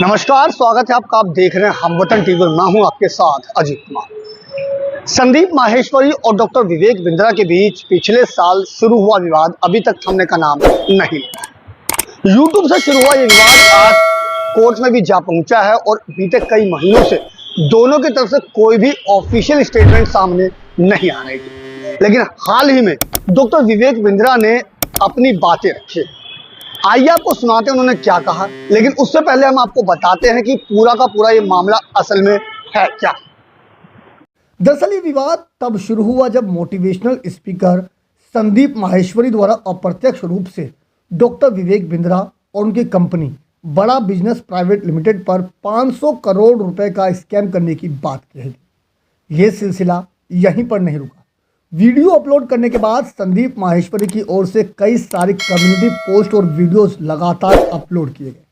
नमस्कार, स्वागत है आपका। आप देख रहे हैं हमवतन टीवी। मैं हूं आपके साथ अजीत कुमार। संदीप माहेश्वरी और डॉक्टर विवेक बिंद्रा के बीच पिछले साल शुरू हुआ विवाद अभी तक थमने का नाम नहीं लिया। यूट्यूब से शुरू हुआ ये विवाद आज कोर्ट में भी जा पहुंचा है और बीते कई महीनों से दोनों की तरफ से कोई भी ऑफिशियल स्टेटमेंट सामने नहीं आ रही थी। लेकिन हाल ही में डॉक्टर विवेक बिंद्रा ने अपनी बातें रखी। आइए आपको सुनाते हैं उन्होंने क्या कहा, लेकिन उससे पहले हम आपको बताते हैं कि पूरा का पूरा ये मामला असल में है क्या। दरअसल ये विवाद तब शुरू हुआ जब मोटिवेशनल स्पीकर संदीप माहेश्वरी द्वारा अप्रत्यक्ष रूप से डॉक्टर विवेक बिंद्रा और उनकी कंपनी बड़ा बिजनेस प्राइवेट लिमिटेड पर 500 करोड़ रुपए का स्कैम करने की बात कही गई। ये सिलसिला यहीं पर नहीं रुका। वीडियो अपलोड करने के बाद संदीप माहेश्वरी की ओर से कई सारी कम्युनिटी पोस्ट और वीडियोस लगातार अपलोड किए गए,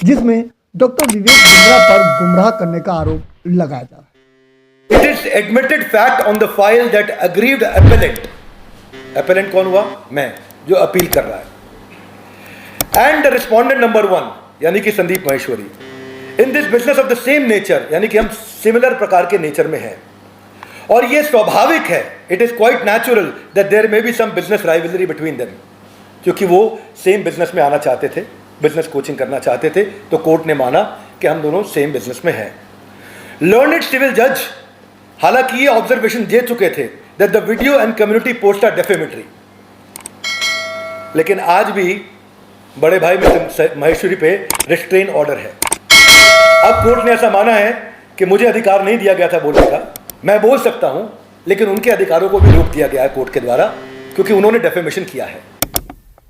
जिसमें डॉक्टर विवेक बिंद्रा पर गुमराह करने का आरोप लगाया जा रहा है। It is admitted fact on the file that aggrieved appellant, appellant कौन हुआ? मैं, जो अपील कर रहा है, and the respondent number 1 यानी कि Sandeep Maheshwari, in this business of the same nature यानी कि हम सिमिलर प्रकार के नेचर में हैं, और ये स्वाभाविक है, it is quite natural that there may be some business rivalry between them, क्योंकि वो सेम बिजनेस में आना चाहते थे, बिजनेस कोचिंग करना चाहते थे, तो कोर्ट ने माना कि हम दोनों सेम बिजनेस में हैं। लर्नड सिविल जज हालांकि ये ऑब्जर्वेशन दे चुके थे that the video and community post are defamatory, लेकिन आज भी बड़े भाई माहेश्वरी पे रिस्ट्रेन ऑर्डर है। अब कोर्ट ने ऐसा माना है कि मुझे अधिकार नहीं दिया गया था बोलने का, मैं बोल सकता हूं, लेकिन उनके अधिकारों को भी रोक दिया गया है कोर्ट के द्वारा, क्योंकि उन्होंने डेफेमेशन किया है।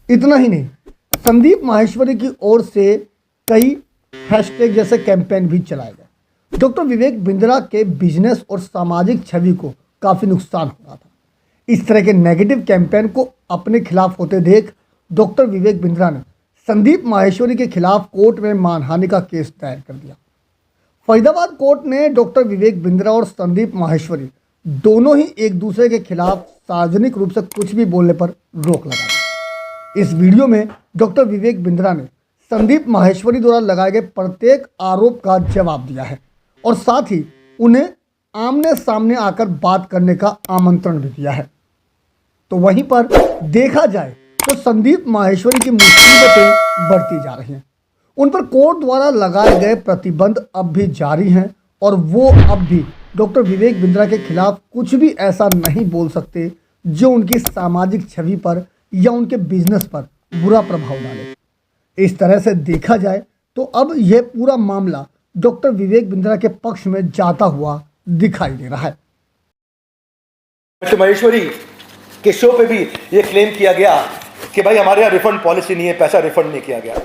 इतना ही नहीं, संदीप माहेश्वरी की ओर से कई हैशटैग जैसे कैंपेन भी चलाए गए। डॉक्टर विवेक बिंद्रा के बिजनेस और सामाजिक छवि को काफी नुकसान हो रहा था। इस तरह के नेगेटिव कैंपेन को अपने खिलाफ होते देख डॉक्टर विवेक बिंद्रा ने संदीप माहेश्वरी के खिलाफ कोर्ट में मानहानि का केस दायर कर दिया। फरीदाबाद कोर्ट ने डॉक्टर विवेक बिंद्रा और संदीप माहेश्वरी दोनों ही एक दूसरे के खिलाफ सार्वजनिक रूप से कुछ भी बोलने पर रोक लगा दी। इस वीडियो में डॉक्टर विवेक बिंद्रा ने संदीप माहेश्वरी द्वारा लगाए गए प्रत्येक आरोप का जवाब दिया है और साथ ही उन्हें आमने सामने आकर बात करने का आमंत्रण भी दिया है। तो वहीं पर देखा जाए तो संदीप माहेश्वरी की मुसीबतें बढ़ती जा रही हैं। उन पर कोर्ट द्वारा लगाए गए प्रतिबंध अब भी जारी हैं और वो अब भी डॉक्टर विवेक बिंद्रा के खिलाफ कुछ भी ऐसा नहीं बोल सकते जो उनकी सामाजिक छवि पर या उनके बिजनेस पर बुरा प्रभाव डाले। इस तरह से देखा जाए तो अब यह पूरा मामला डॉक्टर विवेक बिंद्रा के पक्ष में जाता हुआ दिखाई दे रहा है। माहेश्वरी के शो पे भी ये क्लेम किया गया कि भाई हमारे यहाँ रिफंड पॉलिसी नहीं है, पैसा रिफंड नहीं किया गया।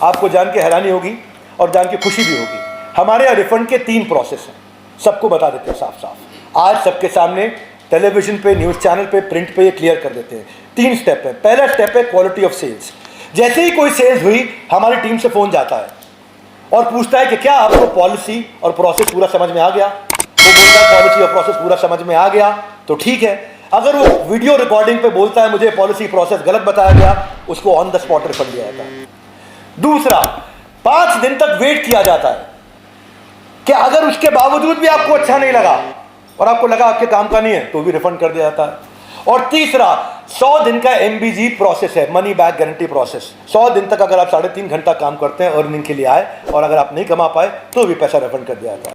आपको जान के हैरानी होगी और जान के खुशी भी होगी, हमारे यहाँ रिफंड के 3 प्रोसेस हैं। सबको बता देते हैं साफ साफ, आज सबके सामने टेलीविजन पे, न्यूज़ चैनल पे, प्रिंट पे ये क्लियर कर देते हैं। 3 स्टेप है। पहला स्टेप है क्वालिटी ऑफ सेल्स। जैसे ही कोई सेल्स हुई, हमारी टीम से फ़ोन जाता है और पूछता है कि क्या आपको पॉलिसी और प्रोसेस पूरा समझ में आ गया। वो बोलता है पॉलिसी और प्रोसेस पूरा समझ में आ गया तो ठीक है। अगर वो वीडियो रिकॉर्डिंग पे बोलता है मुझे पॉलिसी प्रोसेस गलत बताया गया, उसको ऑन द स्पॉट रिफंड दिया जाता है। दूसरा, 5 दिन तक वेट किया जाता है कि अगर उसके बावजूद भी आपको अच्छा नहीं लगा और आपको लगा आपके काम का नहीं है तो भी रिफंड कर दिया जाता है। और तीसरा, 100 दिन का MBG प्रोसेस है, मनी बैक गारंटी प्रोसेस। 100 दिन तक अगर आप 3.5 घंटा काम करते हैं अर्निंग के लिए आए और अगर आप नहीं कमा पाए तो भी पैसा रिफंड कर दिया जाता है।